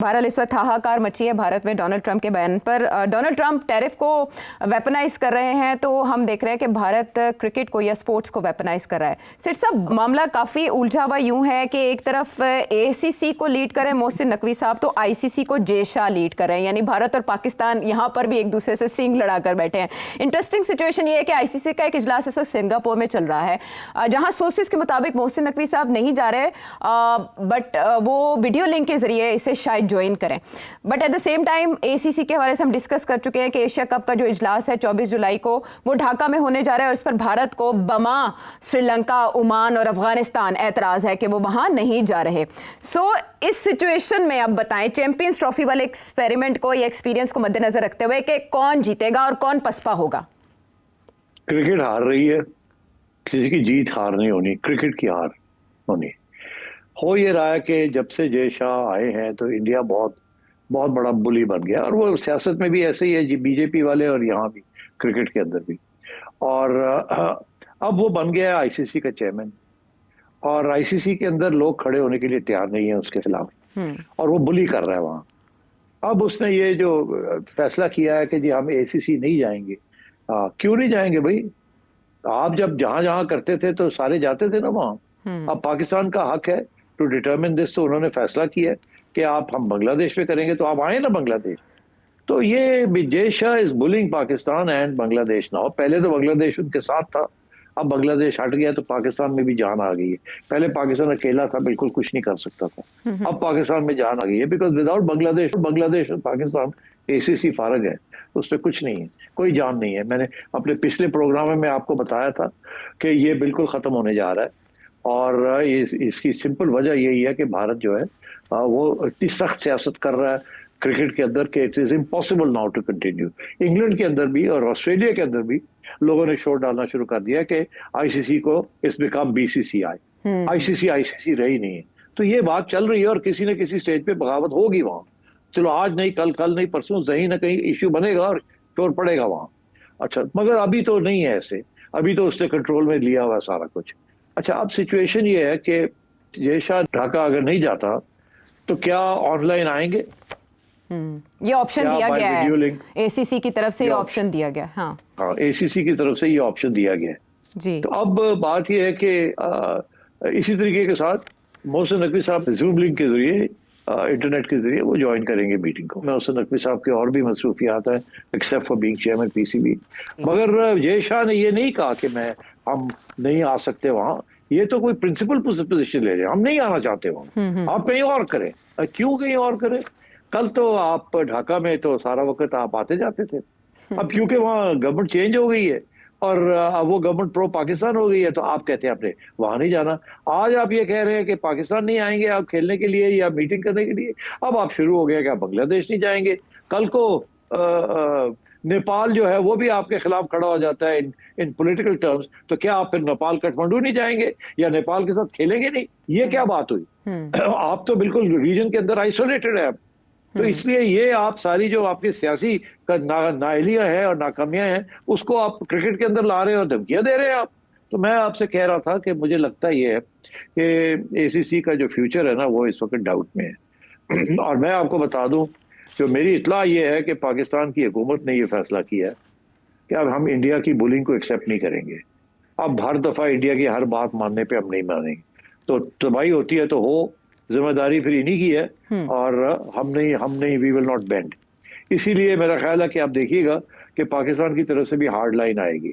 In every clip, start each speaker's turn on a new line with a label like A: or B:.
A: बहरहाल इस वक्त हाहाकार मची है भारत में डोनाल्ड ट्रंप के बयान पर। डोनाल्ड ट्रंप टैरिफ को वेपनाइज कर रहे हैं, तो हम देख रहे हैं कि भारत क्रिकेट को या स्पोर्ट्स को वेपनाइज कर रहा है। सेठ साहब, मामला काफ़ी उलझा हुआ यूं है कि एक तरफ एसीसी को लीड कर रहे हैं मोहसिन नकवी साहब, तो आईसीसी को जय शाह लीड कर रहे हैं, यानी भारत और पाकिस्तान यहाँ पर भी एक दूसरे से सींग लड़ा कर बैठे हैं। इंटरेस्टिंग सिचुएशन ये है कि आईसीसी का एक इजलास इस वक्त सिंगापुर में चल रहा है, जहाँ सोर्सेज के मुताबिक मोहसिन नकवी साहब नहीं जा रहे, बट वो वीडियो लिंक के जरिए इसे शायद ज्वाइन करें। But at the same time ACC के हवाले से हम डिस्कस कर चुके हैं कि एशिया कप का जो इजलास है 24 जुलाई को वो ढाका में होने जा रहा है, और इस पर भारत को बमा, श्रीलंका, ओमान और अफगानिस्तान एतराज है कि वो वहां नहीं जा रहे। सो इस सिचुएशन में अब बताएं, चैंपियंस ट्रॉफी वाले एक्सपेरिमेंट को या एक्सपीरियंस को मद्देनजर रखते हुए कि कौन जीतेगा और कौन पसपा होगा?
B: क्रिकेट हार रही है, किसी की जीत हार नहीं होनी, क्रिकेट की हार होनी। हो ये रहा है कि जब से जय शाह आए हैं तो इंडिया बहुत बहुत बड़ा बुली बन गया, और वो सियासत में भी ऐसे ही है जी, बीजेपी वाले और यहाँ भी क्रिकेट के अंदर भी। और अब वो बन गया आईसीसी का चेयरमैन, और आईसीसी के अंदर लोग खड़े होने के लिए तैयार नहीं है उसके खिलाफ, और वो बुली कर रहा है वहाँ। अब उसने ये जो फैसला किया है कि जी हम एसीसी नहीं जाएंगे। क्यों नहीं जाएंगे भाई? आप जब जहां जहां करते थे तो सारे जाते थे ना वहां। अब पाकिस्तान का हक है टू डिटरमिन दिस, तो उन्होंने फैसला किया है कि आप हम बांग्लादेश में करेंगे, तो आप आए ना बांग्लादेश। तो ये Jay Shah is bullying Pakistan and Bangladesh now. पहले तो बांग्लादेश उनके साथ था, अब बांग्लादेश हट गया तो पाकिस्तान में भी जान आ गई है। पहले पाकिस्तान अकेला था, बिल्कुल कुछ नहीं कर सकता था, अब पाकिस्तान में जान आ गई है, बिकॉज विदाउट बांग्लादेश और पाकिस्तान एसीसी फारग है, उसमें कुछ नहीं है, कोई जान नहीं है। मैंने अपने पिछले प्रोग्राम में आपको बताया था कि ये बिल्कुल खत्म होने जा रहा है, और इसकी सिंपल वजह यही है कि भारत जो है वो इतनी सख्त सियासत कर रहा है क्रिकेट के अंदर कि it is impossible now to continue. England के अंदर भी और ऑस्ट्रेलिया के अंदर भी लोगों ने शोर डालना शुरू कर दिया कि आईसीसी को इस बिकम बीसीसीआई, आईसीसी रही नहीं है। तो ये बात चल रही है, और किसी न किसी स्टेज पे बगावत होगी वहां। चलो आज नहीं, कल नहीं, परसों कहीं ना कहीं इश्यू बनेगा और शोर पड़ेगा वहां। अच्छा, मगर अभी तो नहीं है ऐसे, अभी तो उसने कंट्रोल में लिया हुआ सारा कुछ। अच्छा, अब सिचुएशन ये है कि जय शाह ढाका अगर नहीं जाता तो क्या ऑनलाइन आएंगे?
A: ये ऑप्शन दिया गया है एसीसी की तरफ से, ये ऑप्शन दिया गया। हाँ,
B: एसीसी की तरफ से ये ऑप्शन दिया गया है जी। तो अब बात ये है कि इसी तरीके के साथ मोहसिन नकवी साहब जूम लिंक के जरिए, इंटरनेट के जरिए वो ज्वाइन करेंगे मीटिंग को। मोहसिन नकवी साहब के और भी मसरूफियात हैं except for being chairman PCB. मगर जय शाह ने ये नहीं कहा कि हम नहीं आ सकते वहां। ये तो कोई प्रिंसिपल पोजीशन ले रहे हैं, हम नहीं आना चाहते वहां, आप कहीं और करें। क्यों कहीं और करें? कल तो आप ढाका में तो सारा वक्त आप आते जाते थे, अब क्योंकि वहाँ गवर्नमेंट चेंज हो गई है और अब वो गवर्नमेंट प्रो पाकिस्तान हो गई है, तो आप कहते हैं आपने वहां नहीं जाना। आज आप ये कह रहे हैं कि पाकिस्तान नहीं आएंगे आप खेलने के लिए या मीटिंग करने के लिए। अब आप शुरू हो गया कि आप बांग्लादेश नहीं जाएंगे। कल को नेपाल जो है वो भी आपके खिलाफ खड़ा हो जाता है इन पॉलिटिकल टर्म्स, तो क्या आप फिर नेपाल काठमांडू नहीं जाएंगे या नेपाल के साथ खेलेंगे नहीं? ये क्या बात हुई? आप तो बिल्कुल रीजन के अंदर आइसोलेटेड है आप। तो इसलिए ये आप सारी जो आपकी सियासी नाअहलियां हैं और नाकामियां हैं, उसको आप क्रिकेट के अंदर ला रहे हैं और धमकियां दे रहे हैं आप। तो मैं आपसे कह रहा था कि मुझे लगता ये है कि एसीसी का जो फ्यूचर है ना वो इस वक्त डाउट में है। और मैं आपको बता दूं, जो मेरी इत्ला ये है कि पाकिस्तान की हुकूमत ने ये फैसला किया है कि अब हम इंडिया की बुलिंग को एक्सेप्ट नहीं करेंगे। अब हर दफा इंडिया की हर बात मानने पे हम नहीं मानेंगे, तो तबाही होती है तो हो, जिम्मेदारी फिर इन्हीं की है, और हम नहीं, वी विल नॉट बेंड। इसीलिए मेरा ख्याल है कि आप देखिएगा कि पाकिस्तान की तरफ से भी हार्ड लाइन आएगी।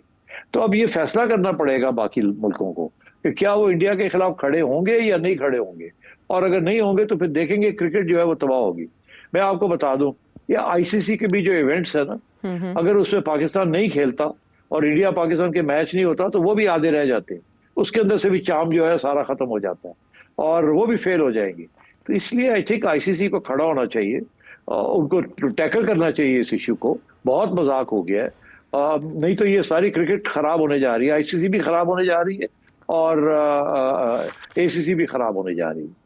B: तो अब ये फैसला करना पड़ेगा बाकी मुल्कों को कि क्या वो इंडिया के खिलाफ खड़े होंगे या नहीं खड़े होंगे, और अगर नहीं होंगे तो फिर देखेंगे क्रिकेट जो है वो तबाह होगी। मैं आपको बता दूं, ये आईसीसी के भी जो इवेंट्स है ना, अगर उसमें पाकिस्तान नहीं खेलता और इंडिया पाकिस्तान के मैच नहीं होता तो वो भी आधे रह जाते हैं, उसके अंदर से भी चाम जो है सारा खत्म हो जाता है और वो भी फेल हो जाएंगे। तो इसलिए आई थिंक आईसीसी को खड़ा होना चाहिए, उनको टैकल करना चाहिए इस इश्यू को। बहुत मजाक हो गया है, नहीं तो ये सारी क्रिकेट खराब होने जा रही है, आईसीसी भी खराब होने जा रही है और एसीसी भी खराब होने जा रही है।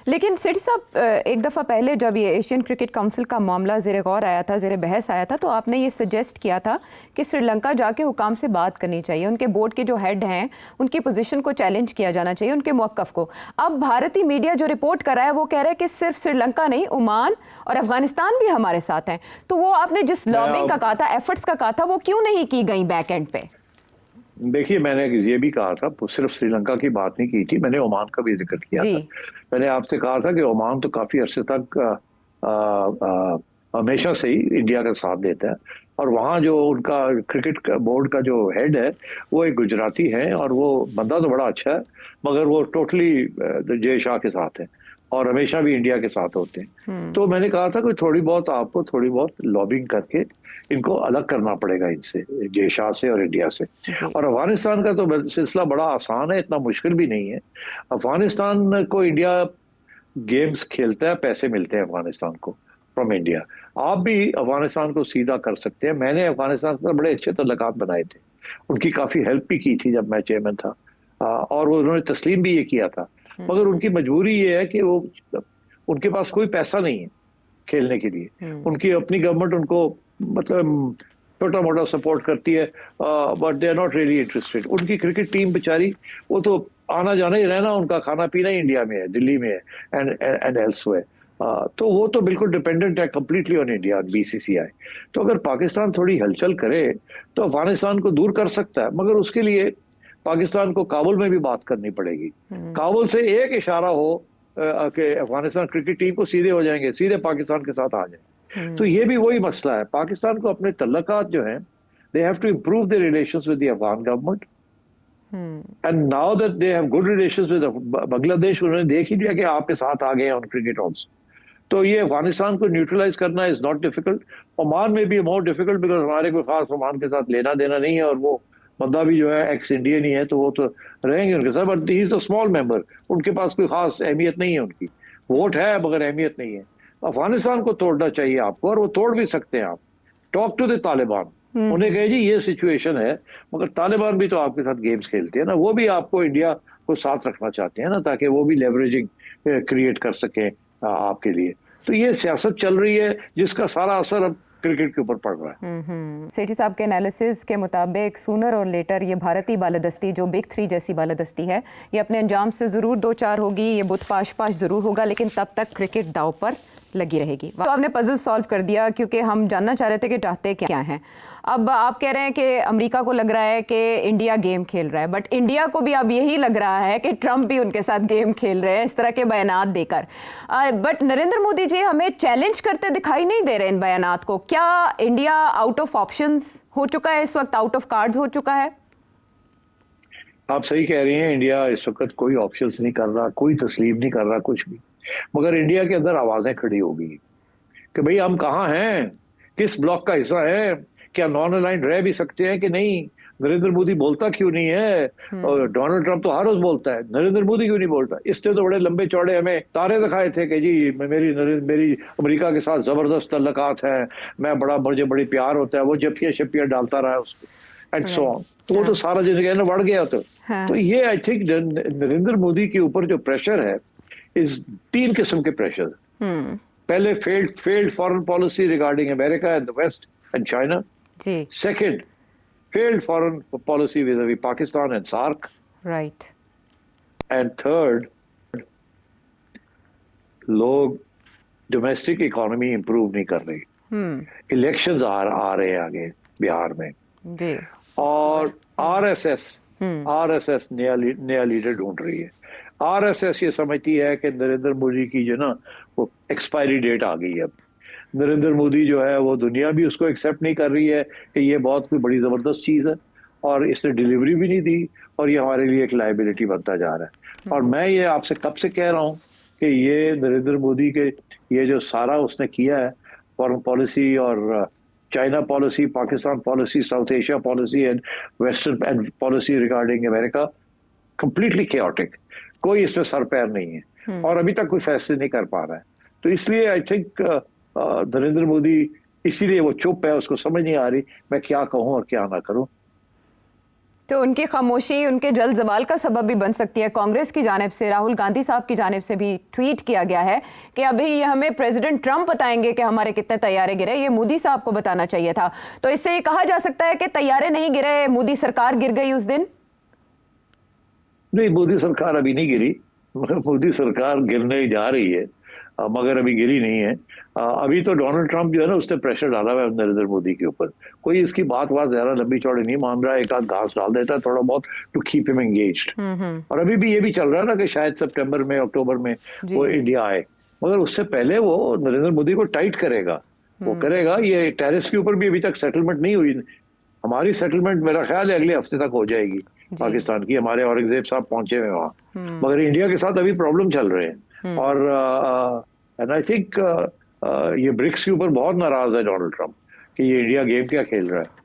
A: लेकिन सेठी साहब, एक दफ़ा पहले जब ये एशियन क्रिकेट काउंसिल का मामला ज़ेर गौर आया था, ज़ेर बहस आया था, तो आपने ये सजेस्ट किया था कि श्रीलंका जाके हुकाम से बात करनी चाहिए, उनके बोर्ड के जो हेड हैं उनकी पोजीशन को चैलेंज किया जाना चाहिए, उनके मौक़िफ़ को। अब भारतीय मीडिया जो रिपोर्ट कर रहा है वो कह रहा है कि सिर्फ श्रीलंका नहीं, ओमान और अफगानिस्तान भी हमारे साथ हैं। तो वो आपने जिस लॉबिंग का कहा था, एफर्ट्स का कहा था, वो क्यों नहीं की गई बैक एंड पे?
B: देखिए, मैंने ये भी कहा था, सिर्फ श्रीलंका की बात नहीं की थी, मैंने ओमान का भी जिक्र किया था। मैंने आपसे कहा था कि ओमान तो काफी अरसे तक हमेशा से ही इंडिया का साथ देता है, और वहाँ जो उनका क्रिकेट बोर्ड का जो हेड है वो एक गुजराती है, और वो बंदा तो बड़ा अच्छा है, मगर वो टोटली जय शाह के साथ है और हमेशा भी इंडिया के साथ होते हैं। तो मैंने कहा था कि आपको थोड़ी बहुत लॉबिंग करके इनको अलग करना पड़ेगा इनसे, जय शाह से और इंडिया से। और अफगानिस्तान का तो सिलसिला बड़ा आसान है, इतना मुश्किल भी नहीं है। अफगानिस्तान को इंडिया गेम्स खेलता है, पैसे मिलते हैं अफगानिस्तान को फ्रॉम इंडिया। आप भी अफगानिस्तान को सीधा कर सकते हैं। मैंने अफगानिस्तान पर बड़े अच्छे तल्लुकात बनाए थे, उनकी काफी हेल्प भी की थी जब मैं चेयरमैन था, और वो उन्होंने तस्लीम भी ये किया था। मगर उनकी मजबूरी ये है कि वो उनके पास कोई पैसा नहीं है खेलने के लिए। उनकी अपनी गवर्नमेंट उनको मतलब छोटा मोटा सपोर्ट करती है, but they are not really interested. उनकी क्रिकेट टीम बेचारी, वो तो आना जाना ही रहना, उनका खाना पीना ही इंडिया में है, दिल्ली में है, एंड एल्सवेयर। तो वो तो बिल्कुल डिपेंडेंट है कंप्लीटली ऑन इंडिया, बीसीसीआई। तो अगर पाकिस्तान थोड़ी हलचल करे तो अफगानिस्तान को दूर कर सकता है, मगर उसके लिए पाकिस्तान को काबुल में भी बात करनी पड़ेगी। काबुल से एक इशारा हो कि अफगानिस्तान क्रिकेट टीम को सीधे हो जाएंगे, सीधे पाकिस्तान के साथ आ जाए। तो ये भी वही मसला है, पाकिस्तान को अपने तल्लुकात जो हैं, they have to improve their relations with the Afghan government, and now that they have good relations with Bangladesh, उन्होंने देख ही लिया कि आपके साथ आ गए ऑन क्रिकेट ऑल्सो। तो ये अफगानिस्तान को न्यूट्रलाइज करना इज नॉट डिफिकल्ट। ओमान में भी मोर डिफिकल्ट, बिकॉज हमारे कोई खास ओमान के साथ लेना देना नहीं है, और वो बंदा भी जो है एक्स इंडियन ही है, तो वो तो रहेंगे उनके साथ, but he is a small member, उनके पास कोई खास अहमियत नहीं है, उनकी वोट है मगर अहमियत नहीं है। अफगानिस्तान को तोड़ना चाहिए आपको, और वो तोड़ भी सकते हैं आप। टॉक टू द तालिबान, उन्हें कहे जी ये सिचुएशन है, मगर तालिबान भी तो आपके साथ गेम्स खेलते हैं ना, वो भी आपको इंडिया को साथ रखना चाहते हैं ना, ताकि वो भी लेवरेजिंग क्रिएट कर सकें आपके लिए। तो ये सियासत चल रही है जिसका सारा असर अब क्रिकेट के ऊपर पड़ रहा है।
A: सेठी साहब के एनालिसिस के मुताबिक सूनर और लेटर ये भारतीय बालादस्ती जो बिग थ्री जैसी बालादस्ती है, ये अपने अंजाम से ज़रूर दो चार होगी, ये बुत पाश पाश ज़रूर होगा, लेकिन तब तक क्रिकेट दाव पर लगी रहेगी। तो आपने पजल सॉल्व कर दिया, क्योंकि हम जानना चाह रहे थे कि चाहते क्या हैं। अब आप कह रहे हैं कि अमेरिका को लग रहा है कि इंडिया गेम खेल रहा है, बट इंडिया को भी अब यही लग रहा है कि ट्रंप भी उनके साथ गेम खेल रहे हैं, इस तरह के बयानात देकर। बट नरेंद्र मोदी जी हमें चैलेंज करते दिखाई नहीं दे रहे इन बयानात को। क्या इंडिया आउट ऑफ ऑप्शंस हो चुका है इस वक्त, आउट ऑफ कार्ड्स हो चुका है?
B: आप सही कह रही हैं, इंडिया इस वक्त कोई ऑप्शंस नहीं कर रहा, कोई तस्लीम नहीं कर रहा कुछ भी। मगर इंडिया के अंदर आवाजें खड़ी हो गई कि भाई हम कहाँ हैं, किस ब्लॉक का हिस्सा है, क्या नॉन अलाइंड रह भी सकते हैं कि नहीं, नरेंद्र मोदी बोलता क्यों नहीं है, और डोनाल्ड ट्रंप तो हर रोज बोलता है, नरेंद्र मोदी क्यों नहीं बोलता। इसने तो बड़े लंबे चौड़े हमें तारे दिखाए थे कि जी मेरी अमेरिका के साथ जबरदस्त तल्लुकात है, मुझे बड़ी प्यार होता है, वो जपिया शपिया डालता रहा उसको, एंड सो ऑन। तो वो तो सारा जिंदगी बढ़ गया। तो ये आई थिंक नरेंद्र मोदी के ऊपर जो प्रेशर है, इस 3 किस्म के प्रेशर। पहले failed foreign policy regarding America and the west and China. Second, failed foreign policy vis-a-vis Pakistan and SAARC.
A: Right.
B: And third, लोग डोमेस्टिक इकोनॉमी इंप्रूव नहीं कर रही। इलेक्शंस आ रहे हैं आगे बिहार में
A: जी,
B: और आरएसएस नया लीडर ढूंढ रही है। आरएसएस ये समझती है कि नरेंद्र मोदी की जो ना वो एक्सपायरी डेट आ गई है। अब नरेंद्र मोदी जो है वो दुनिया भी उसको एक्सेप्ट नहीं कर रही है कि ये बहुत कोई बड़ी ज़बरदस्त चीज़ है, और इसने डिलीवरी भी नहीं दी, और ये हमारे लिए एक लाइबिलिटी बनता जा रहा है। और मैं ये आपसे कब से कह रहा हूँ कि ये नरेंद्र मोदी के ये जो सारा उसने किया है, फॉरेन पॉलिसी और China policy, Pakistan policy, south Asia policy and western and policy regarding America, completely chaotic, कोई इसमें सर पैर नहीं है, और अभी तक कोई फैसले नहीं कर पा रहा है। तो इसलिए आई थिंक नरेंद्र मोदी, इसीलिए वो चुप है, उसको समझ नहीं आ रही मैं क्या कहूं और क्या ना करूं।
A: तो उनकी खामोशी उनके जल्द जवाल का सबब भी बन सकती है। कांग्रेस की जानिब से, राहुल गांधी साहब की जानिब से भी ट्वीट किया गया है कि अभी ये हमें प्रेसिडेंट ट्रंप बताएंगे कि हमारे कितने तैयारे गिरे, ये मोदी साहब को बताना चाहिए था। तो इससे ये कहा जा सकता है कि तैयारे नहीं गिरे, मोदी सरकार गिर गई उस दिन।
B: नहीं, मोदी सरकार अभी नहीं गिरी। मोदी सरकार गिरने जा रही है, मगर अभी गिरी नहीं है। अभी तो डोनाल्ड ट्रंप जो है ना, उसने प्रेशर डाला हुआ है नरेंद्र मोदी के ऊपर। कोई इसकी बात ज्यादा लंबी चौड़ी नहीं मान रहा है, एक आध घास डाल देता है थोड़ा बहुत टू कीप हिम एंगेज्ड। और अभी भी ये भी चल रहा है ना कि शायद सितंबर में, अक्टूबर में वो इंडिया आए, मगर उससे पहले वो नरेंद्र मोदी को टाइट करेगा। वो करेगा। ये टैरिफ के ऊपर भी अभी तक सेटलमेंट नहीं हुई। हमारी सेटलमेंट मेरा ख्याल है अगले हफ्ते तक हो जाएगी पाकिस्तान की। हमारे औरंगजेब साहब पहुंचे हुए वहां, मगर इंडिया के साथ अभी प्रॉब्लम चल रहे हैं। और एंड आई थिंक ये ब्रिक्स के ऊपर बहुत नाराज है डोनाल्ड ट्रंप कि ये इंडिया गेम क्या खेल रहा है।